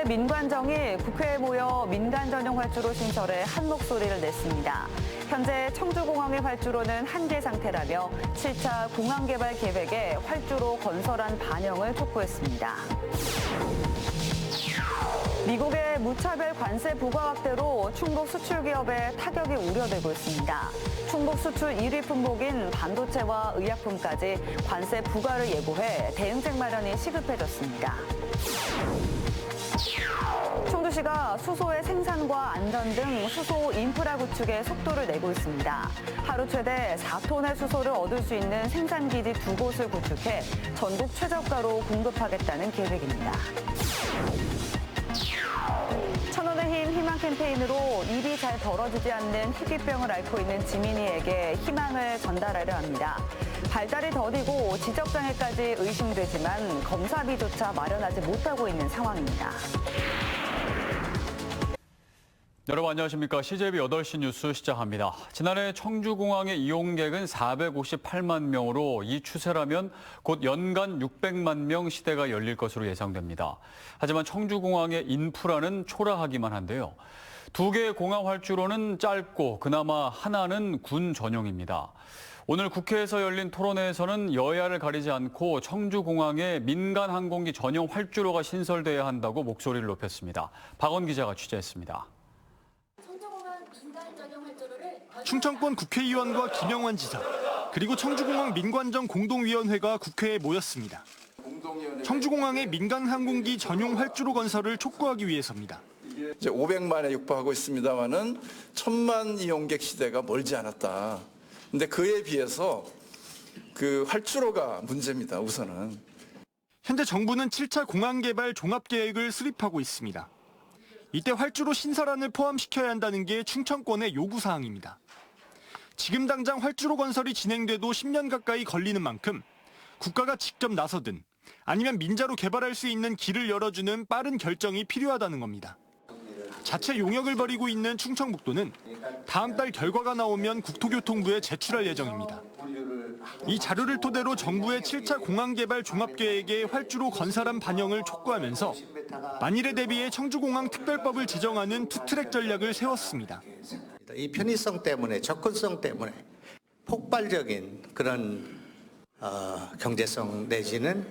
민관정이 국회에 모여 민간 전용 활주로 신설에 한 목소리를 냈습니다. 현재 청주공항의 활주로는 한계 상태라며 7차 공항 개발 계획에 활주로 건설안 반영을 촉구했습니다. 미국의 무차별 관세 부과 확대로 충북 수출 기업에 타격이 우려되고 있습니다. 충북 수출 1위 품목인 반도체와 의약품까지 관세 부과를 예고해 대응책 마련이 시급해졌습니다. 청주시가 수소의 생산과 안전 등 수소 인프라 구축에 속도를 내고 있습니다. 하루 최대 4톤의 수소를 얻을 수 있는 생산기지 2곳을 구축해 전국 최저가로 공급하겠다는 계획입니다. 천원의 힘 희망 캠페인으로 입이 잘 벌어지지 않는 희귀병을 앓고 있는 지민이에게 희망을 전달하려 합니다. 발달이 더디고 지적장애까지 의심되지만 검사비조차 마련하지 못하고 있는 상황입니다. 여러분 안녕하십니까. CJB 8시 뉴스 시작합니다. 지난해 청주공항의 이용객은 458만 명으로 이 추세라면 곧 연간 600만 명 시대가 열릴 것으로 예상됩니다. 하지만 청주공항의 인프라는 초라하기만 한데요. 두 개의 공항 활주로는 짧고 그나마 하나는 군 전용입니다. 오늘 국회에서 열린 토론회에서는 여야를 가리지 않고 청주공항에 민간 항공기 전용 활주로가 신설돼야 한다고 목소리를 높였습니다. 박원 기자가 취재했습니다. 충청권 국회의원과 김영환 지사, 그리고 청주공항 민관정 공동위원회가 국회에 모였습니다. 청주공항의 민간 항공기 전용 활주로 건설을 촉구하기 위해서입니다. 이제 500만에 육박하고 있습니다만은 1000만 이용객 시대가 멀지 않았다. 근데 그에 비해서 그 활주로가 문제입니다, 우선은. 현재 정부는 7차 공항 개발 종합 계획을 수립하고 있습니다. 이때 활주로 신설안을 포함시켜야 한다는 게 충청권의 요구 사항입니다. 지금 당장 활주로 건설이 진행돼도 10년 가까이 걸리는 만큼 국가가 직접 나서든 아니면 민자로 개발할 수 있는 길을 열어주는 빠른 결정이 필요하다는 겁니다. 자체 용역을 벌이고 있는 충청북도는 다음 달 결과가 나오면 국토교통부에 제출할 예정입니다. 이 자료를 토대로 정부의 7차 공항 개발 종합계획에 활주로 건설안 반영을 촉구하면서 만일에 대비해 청주공항 특별법을 제정하는 투트랙 전략을 세웠습니다. 이 편의성 때문에, 접근성 때문에 폭발적인 그런 경제성 내지는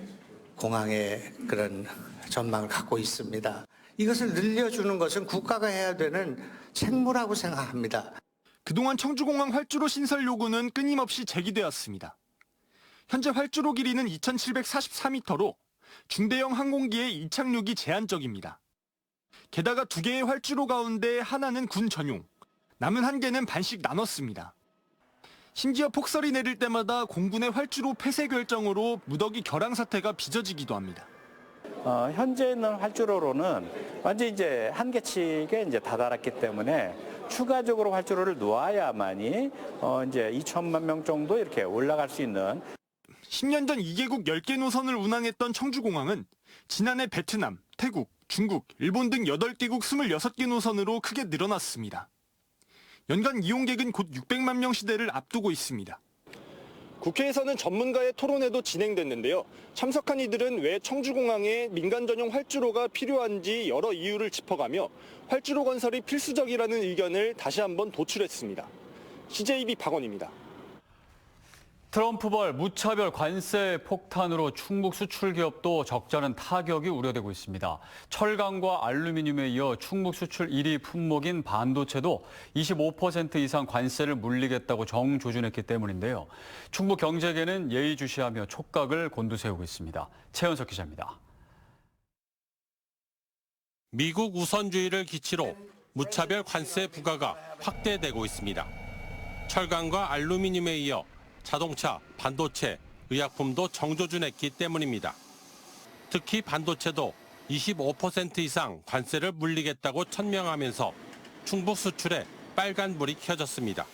공항의 그런 전망을 갖고 있습니다. 이것을 늘려주는 것은 국가가 해야 되는 책무라고 생각합니다. 그동안 청주공항 활주로 신설 요구는 끊임없이 제기되었습니다. 현재 활주로 길이는 2,744m로 중대형 항공기의 이착륙이 제한적입니다. 게다가 두 개의 활주로 가운데 하나는 군 전용, 남은 한 개는 반씩 나눴습니다. 심지어 폭설이 내릴 때마다 공군의 활주로 폐쇄 결정으로 무더기 결항 사태가 빚어지기도 합니다. 현재 있는 활주로로는 완전히 이제 한계치에 이제 다다랐기 때문에 추가적으로 활주로를 놓아야만이 이제 2천만 명 정도 이렇게 올라갈 수 있는. 10년 전 2개국 10개 노선을 운항했던 청주공항은 지난해 베트남, 태국, 중국, 일본 등 8개국 26개 노선으로 크게 늘어났습니다. 연간 이용객은 곧 600만 명 시대를 앞두고 있습니다. 국회에서는 전문가의 토론회도 진행됐는데요. 참석한 이들은 왜 청주공항에 민간 전용 활주로가 필요한지 여러 이유를 짚어가며 활주로 건설이 필수적이라는 의견을 다시 한번 도출했습니다. CJB 박원입니다. 트럼프발 무차별 관세 폭탄으로 충북 수출 기업도 적잖은 타격이 우려되고 있습니다. 철강과 알루미늄에 이어 충북 수출 1위 품목인 반도체도 25% 이상 관세를 물리겠다고 정조준했기 때문인데요. 충북 경제계는 예의주시하며 촉각을 곤두세우고 있습니다. 최현석 기자입니다. 미국 우선주의를 기치로 무차별 관세 부과가 확대되고 있습니다. 철강과 알루미늄에 이어 자동차, 반도체, 의약품도 정조준했기 때문입니다. 특히 반도체도 25% 이상 관세를 물리겠다고 천명하면서 충북 수출에 빨간불이 켜졌습니다.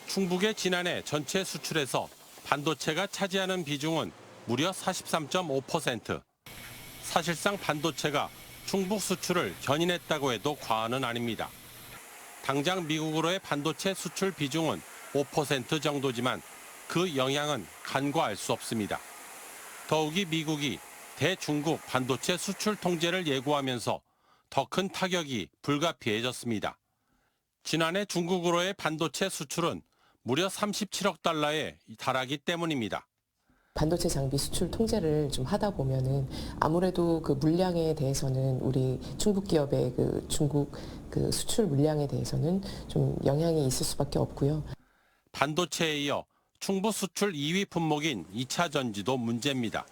충북의 지난해 전체 수출에서 반도체가 차지하는 비중은 무려 43.5%. 사실상 반도체가 충북 수출을 견인했다고 해도 과언은 아닙니다. 당장 미국으로의 반도체 수출 비중은 5% 정도지만 그 영향은 간과할 수 없습니다. 더욱이 미국이 대중국 반도체 수출 통제를 예고하면서 더 큰 타격이 불가피해졌습니다. 지난해 중국으로의 반도체 수출은 무려 37억 달러에 달하기 때문입니다. 반도체 장비 수출 통제를 좀 하다 보면은 아무래도 그 물량에 대해서는 우리 중국 기업의 그 중국 그 수출 물량에 대해서는 좀 영향이 있을 수밖에 없고요. 반도체에 이어 충북 수출 2위 품목인 2차 전지도 문제입니다.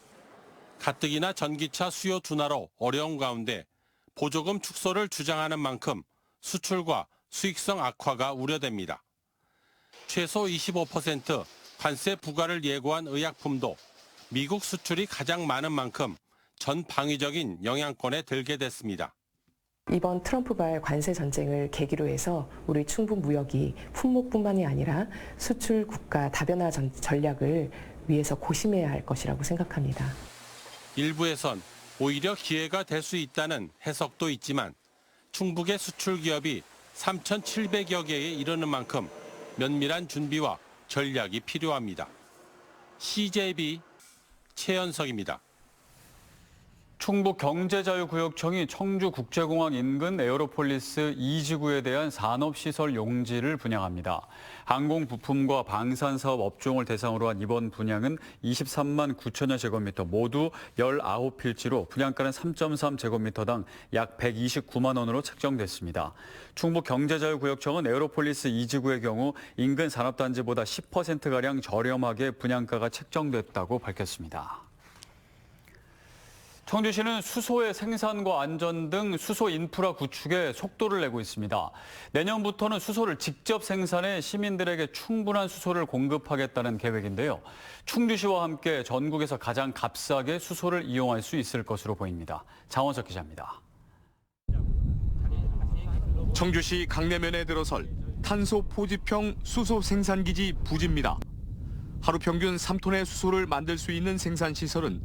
가뜩이나 전기차 수요 둔화로 어려운 가운데 보조금 축소를 주장하는 만큼 수출과 수익성 악화가 우려됩니다. 최소 25% 관세 부과를 예고한 의약품도 미국 수출이 가장 많은 만큼 전 방위적인 영향권에 들게 됐습니다. 이번 트럼프발 관세 전쟁을 계기로 해서 우리 충북 무역이 품목뿐만이 아니라 수출 국가 다변화 전략을 위해서 고심해야 할 것이라고 생각합니다. 일부에선 오히려 기회가 될 수 있다는 해석도 있지만 충북의 수출 기업이 3,700여 개에 이르는 만큼 면밀한 준비와 전략이 필요합니다. CJB 최연석입니다. 충북경제자유구역청이 청주국제공항 인근 에어로폴리스 2지구에 대한 산업시설 용지를 분양합니다. 항공부품과 방산사업 업종을 대상으로 한 이번 분양은 23만 9천여 제곱미터 모두 19필지로 분양가는 3.3제곱미터당 약 129만 원으로 책정됐습니다. 충북경제자유구역청은 에어로폴리스 2지구의 경우 인근 산업단지보다 10%가량 저렴하게 분양가가 책정됐다고 밝혔습니다. 청주시는 수소의 생산과 안전 등 수소 인프라 구축에 속도를 내고 있습니다. 내년부터는 수소를 직접 생산해 시민들에게 충분한 수소를 공급하겠다는 계획인데요. 충주시와 함께 전국에서 가장 값싸게 수소를 이용할 수 있을 것으로 보입니다. 장원석 기자입니다. 청주시 강내면에 들어설 탄소 포집형 수소 생산기지 부지입니다. 하루 평균 3톤의 수소를 만들 수 있는 생산시설은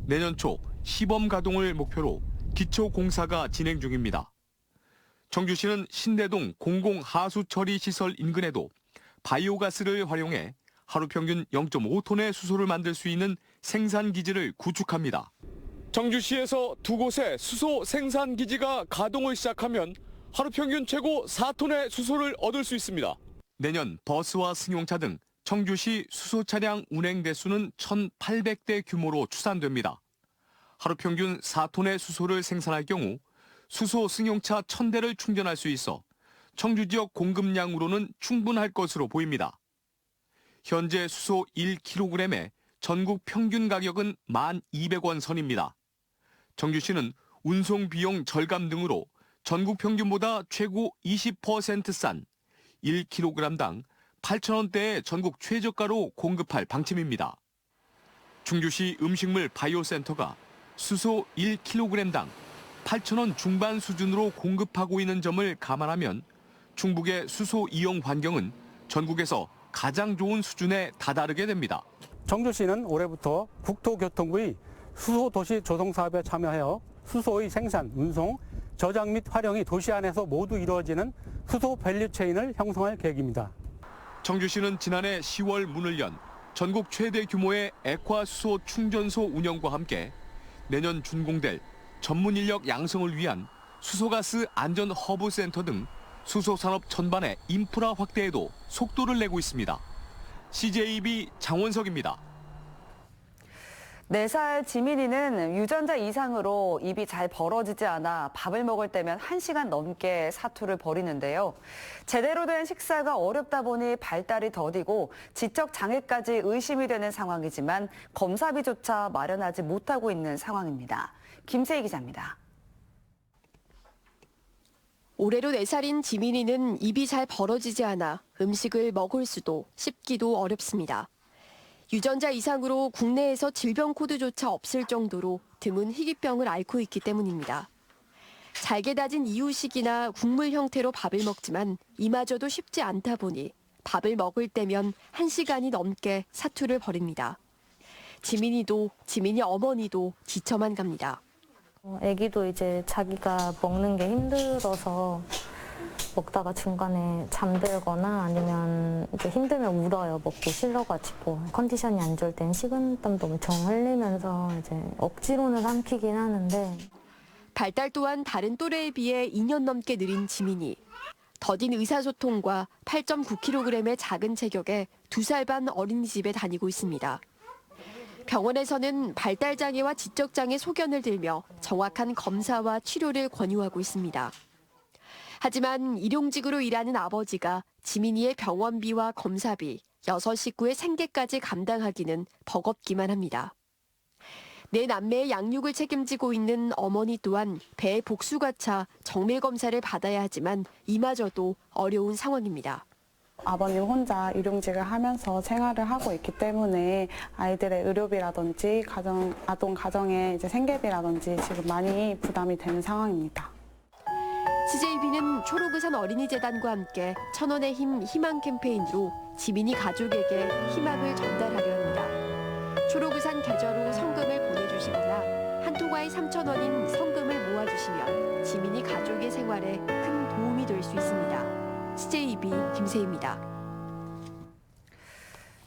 내년 초 시범 가동을 목표로 기초 공사가 진행 중입니다. 청주시는 신대동 공공하수처리시설 인근에도 바이오가스를 활용해 하루 평균 0.5톤의 수소를 만들 수 있는 생산기지를 구축합니다. 청주시에서 두 곳의 수소 생산기지가 가동을 시작하면 하루 평균 최고 4톤의 수소를 얻을 수 있습니다. 내년 버스와 승용차 등 청주시 수소 차량 운행 대수는 1,800대 규모로 추산됩니다. 하루 평균 4톤의 수소를 생산할 경우 수소 승용차 1,000대를 충전할 수 있어 청주 지역 공급량으로는 충분할 것으로 보입니다. 현재 수소 1kg의 전국 평균 가격은 1,200원 선입니다. 청주시는 운송 비용 절감 등으로 전국 평균보다 최고 20% 싼 1kg당 8,000원대의 전국 최저가로 공급할 방침입니다. 충주시 음식물 바이오센터가 수소 1kg당 8,000원 중반 수준으로 공급하고 있는 점을 감안하면 충북의 수소 이용 환경은 전국에서 가장 좋은 수준에 다다르게 됩니다. 청주시는 올해부터 국토교통부의 수소도시 조성사업에 참여하여 수소의 생산, 운송, 저장 및 활용이 도시 안에서 모두 이루어지는 수소 밸류체인을 형성할 계획입니다. 청주시는 지난해 10월 문을 연 전국 최대 규모의 액화 수소 충전소 운영과 함께 내년 준공될 전문 인력 양성을 위한 수소가스 안전 허브 센터 등 수소 산업 전반의 인프라 확대에도 속도를 내고 있습니다. CJB 장원석입니다. 4살 지민이는 유전자 이상으로 입이 잘 벌어지지 않아 밥을 먹을 때면 1시간 넘게 사투를 벌이는데요. 제대로 된 식사가 어렵다 보니 발달이 더디고 지적 장애까지 의심이 되는 상황이지만 검사비조차 마련하지 못하고 있는 상황입니다. 김세희 기자입니다. 올해로 4살인 지민이는 입이 잘 벌어지지 않아 음식을 먹을 수도 씹기도 어렵습니다. 유전자 이상으로 국내에서 질병 코드조차 없을 정도로 드문 희귀병을 앓고 있기 때문입니다. 잘게 다진 이유식이나 국물 형태로 밥을 먹지만 이마저도 쉽지 않다 보니 밥을 먹을 때면 1시간이 넘게 사투를 벌입니다. 지민이도 지민이 어머니도 지쳐만 갑니다. 아기도 이제 자기가 먹는 게 힘들어서 먹다가 중간에 잠들거나 아니면 이제 힘들면 울어요. 먹기 싫어가지고. 컨디션이 안 좋을 땐 식은땀도 엄청 흘리면서 이제 억지로는 삼키긴 하는데. 발달 또한 다른 또래에 비해 2년 넘게 느린 지민이. 더딘 의사소통과 8.9kg의 작은 체격에 2살 반 어린이집에 다니고 있습니다. 병원에서는 발달장애와 지적장애 소견을 들며 정확한 검사와 치료를 권유하고 있습니다. 하지만 일용직으로 일하는 아버지가 지민이의 병원비와 검사비, 6식구의 생계까지 감당하기는 버겁기만 합니다. 네 남매의 양육을 책임지고 있는 어머니 또한 배에 복수가 차 정밀 검사를 받아야 하지만 이마저도 어려운 상황입니다. 아버님 혼자 일용직을 하면서 생활을 하고 있기 때문에 아이들의 의료비라든지 아동 가정의 생계비라든지 지금 많이 부담이 되는 상황입니다. CJB는 초록우산 어린이재단과 함께 1000원의 힘 희망 캠페인으로 지민이 가족에게 희망을 전달하려 합니다. 초록우산 계좌로 성금을 보내주시거나 한 통화에 3,000원인 성금을 모아주시면 지민이 가족의 생활에 큰 도움이 될 수 있습니다. CJB 김세희입니다.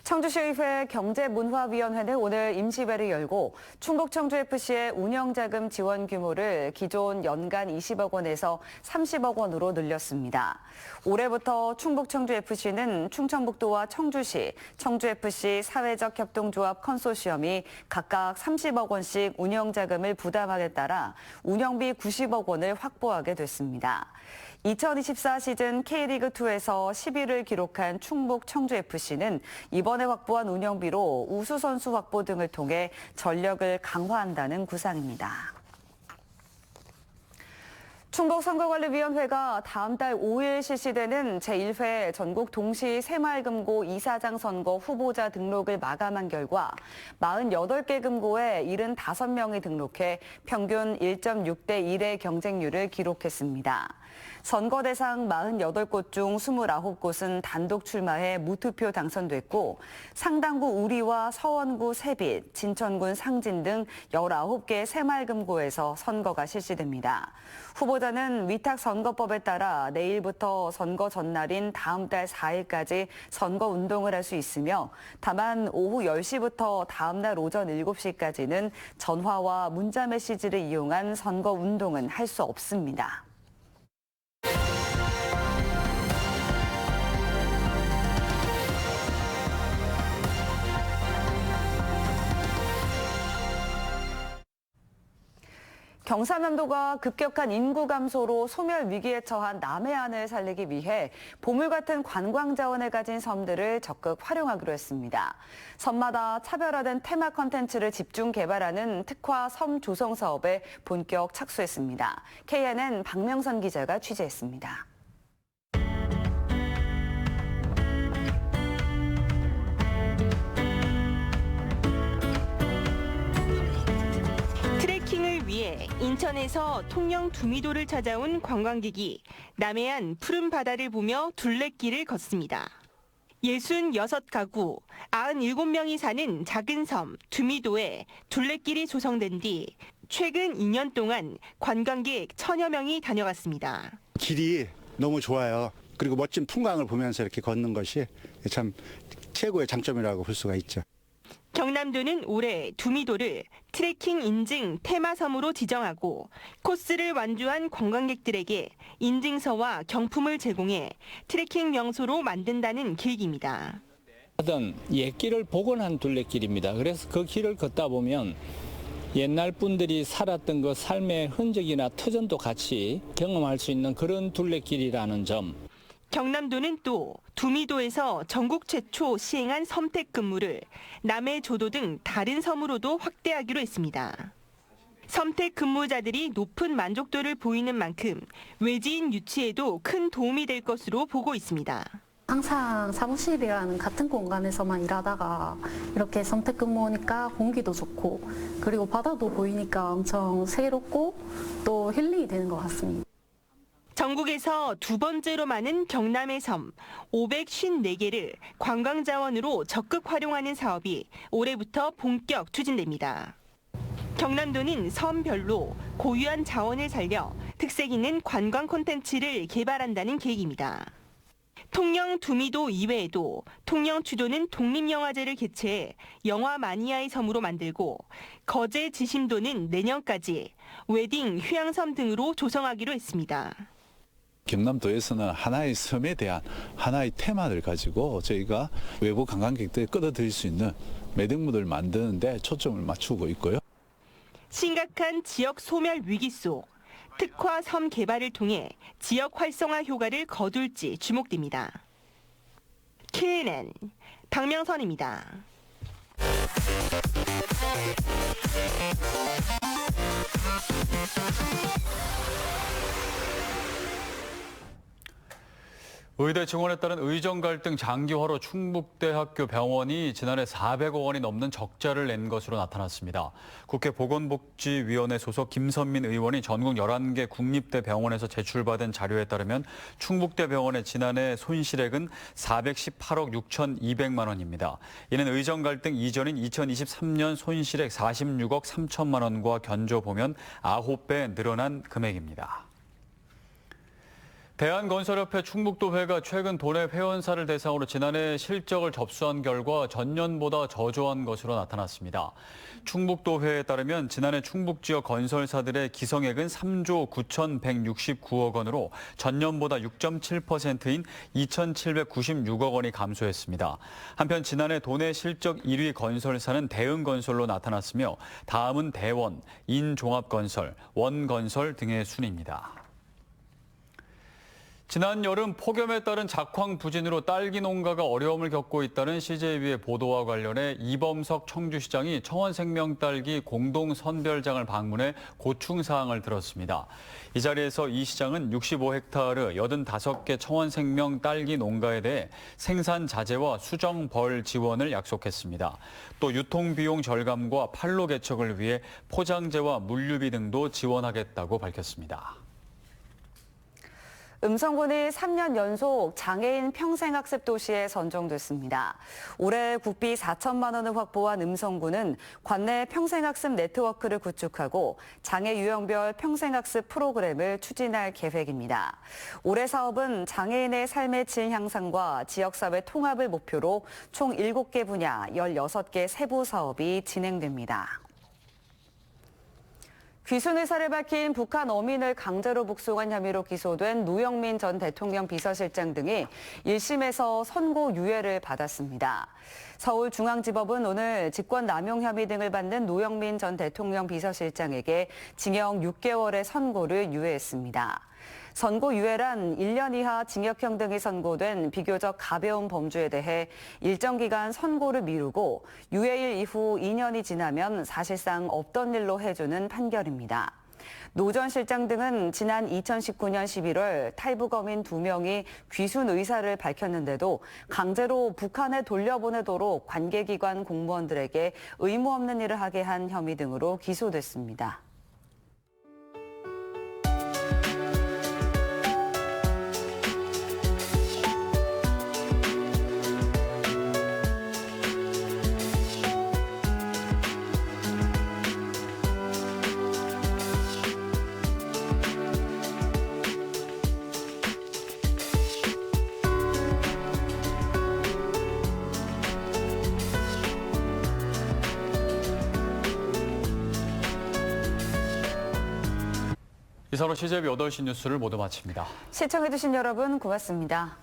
청주시의회 경제문화위원회는 오늘 임시회를 열고 충북 청주FC의 운영자금 지원 규모를 기존 연간 20억 원에서 30억 원으로 늘렸습니다. 올해부터 충북 청주FC는 충청북도와 청주시, 청주FC 사회적 협동조합 컨소시엄이 각각 30억 원씩 운영자금을 부담하게 따라 운영비 90억 원을 확보하게 됐습니다. 2024 시즌 K리그2에서 10위를 기록한 충북 청주FC는 이번에 확보한 운영비로 우수선수 확보 등을 통해 전력을 강화한다는 구상입니다. 충북선거관리위원회가 다음 달 5일 실시되는 제1회 전국 동시 새마을금고 이사장 선거 후보자 등록을 마감한 결과 48개 금고에 75명이 등록해 평균 1.6대 1의 경쟁률을 기록했습니다. 선거 대상 48곳 중 29곳은 단독 출마해 무투표 당선됐고 상당구 우리와 서원구 세빛, 진천군 상진 등 19개 새마을금고에서 선거가 실시됩니다. 후보자는 위탁선거법에 따라 내일부터 선거 전날인 다음 달 4일까지 선거운동을 할 수 있으며 다만 오후 10시부터 다음 날 오전 7시까지는 전화와 문자 메시지를 이용한 선거운동은 할 수 없습니다. 경상남도가 급격한 인구 감소로 소멸 위기에 처한 남해안을 살리기 위해 보물 같은 관광 자원을 가진 섬들을 적극 활용하기로 했습니다. 섬마다 차별화된 테마 콘텐츠를 집중 개발하는 특화 섬 조성 사업에 본격 착수했습니다. KNN 박명선 기자가 취재했습니다. 트레킹을 위해 인천에서 통영 두미도를 찾아온 관광객이 남해안 푸른 바다를 보며 둘레길을 걷습니다. 66가구, 97명이 사는 작은 섬 두미도에 둘레길이 조성된 뒤 최근 2년 동안 관광객 1000여 명이 다녀갔습니다. 길이 너무 좋아요. 그리고 멋진 풍광을 보면서 이렇게 걷는 것이 참 최고의 장점이라고 볼 수가 있죠. 경남도는 올해 두미도를 트레킹 인증 테마섬으로 지정하고 코스를 완주한 관광객들에게 인증서와 경품을 제공해 트레킹 명소로 만든다는 계획입니다. 하던 옛길을 복원한 둘레길입니다. 그래서 그 길을 걷다 보면 옛날 분들이 살았던 그 삶의 흔적이나 터전도 같이 경험할 수 있는 그런 둘레길이라는 점. 경남도는 또 두미도에서 전국 최초 시행한 섬택 근무를 남해조도 등 다른 섬으로도 확대하기로 했습니다. 섬택 근무자들이 높은 만족도를 보이는 만큼 외지인 유치에도 큰 도움이 될 것으로 보고 있습니다. 항상 사무실이라는 같은 공간에서만 일하다가 이렇게 섬택 근무하니까 공기도 좋고 그리고 바다도 보이니까 엄청 새롭고 또 힐링이 되는 것 같습니다. 전국에서 두 번째로 많은 경남의 섬 554개를 관광자원으로 적극 활용하는 사업이 올해부터 본격 추진됩니다. 경남도는 섬별로 고유한 자원을 살려 특색 있는 관광 콘텐츠를 개발한다는 계획입니다. 통영 두미도 이외에도 통영 주도는 독립영화제를 개최해 영화 마니아의 섬으로 만들고 거제 지심도는 내년까지 웨딩, 휴양섬 등으로 조성하기로 했습니다. 경남도에서는 하나의 섬에 대한 하나의 테마를 가지고 저희가 외부 관광객들이 끌어들일 수 있는 매듭물을 만드는 데 초점을 맞추고 있고요. 심각한 지역 소멸 위기 속 특화 섬 개발을 통해 지역 활성화 효과를 거둘지 주목됩니다. KNN 박명선입니다. 의대 증원에 따른 의정 갈등 장기화로 충북대학교 병원이 지난해 400억 원이 넘는 적자를 낸 것으로 나타났습니다. 국회 보건복지위원회 소속 김선민 의원이 전국 11개 국립대 병원에서 제출받은 자료에 따르면 충북대 병원의 지난해 손실액은 418억 6,200만 원입니다. 이는 의정 갈등 이전인 2023년 손실액 46억 3천만 원과 견줘보면 9배 늘어난 금액입니다. 대한건설협회 충북도회가 최근 도내 회원사를 대상으로 지난해 실적을 접수한 결과 전년보다 저조한 것으로 나타났습니다. 충북도회에 따르면 지난해 충북 지역 건설사들의 기성액은 3조 9,169억 원으로 전년보다 6.7%인 2,796억 원이 감소했습니다. 한편 지난해 도내 실적 1위 건설사는 대흥건설로 나타났으며 다음은 대원, 인종합건설, 원건설 등의 순입니다. 지난 여름 폭염에 따른 작황 부진으로 딸기 농가가 어려움을 겪고 있다는 CJB의 보도와 관련해 이범석 청주시장이 청원생명딸기 공동선별장을 방문해 고충 사항을 들었습니다. 이 자리에서 이 시장은 65헥타르 85개 청원생명딸기 농가에 대해 생산 자재와 수정 벌 지원을 약속했습니다. 또 유통비용 절감과 판로 개척을 위해 포장재와 물류비 등도 지원하겠다고 밝혔습니다. 음성군이 3년 연속 장애인 평생학습 도시에 선정됐습니다. 올해 국비 4천만 원을 확보한 음성군은 관내 평생학습 네트워크를 구축하고 장애 유형별 평생학습 프로그램을 추진할 계획입니다. 올해 사업은 장애인의 삶의 질 향상과 지역사회 통합을 목표로 총 7개 분야 16개 세부 사업이 진행됩니다. 귀순 의사를 밝힌 북한 어민을 강제로 북송한 혐의로 기소된 노영민 전 대통령 비서실장 등이 1심에서 선고유예를 받았습니다. 서울중앙지법은 오늘 직권남용 혐의 등을 받는 노영민 전 대통령 비서실장에게 징역 6개월의 선고를 유예했습니다. 선고유예란 1년 이하 징역형 등이 선고된 비교적 가벼운 범죄에 대해 일정 기간 선고를 미루고 유예일 이후 2년이 지나면 사실상 없던 일로 해주는 판결입니다. 노 전 실장 등은 지난 2019년 11월 탈북 어민 2명이 귀순 의사를 밝혔는데도 강제로 북한에 돌려보내도록 관계기관 공무원들에게 의무 없는 일을 하게 한 혐의 등으로 기소됐습니다. 이상으로 CJB 8시 뉴스를 모두 마칩니다. 시청해주신 여러분 고맙습니다.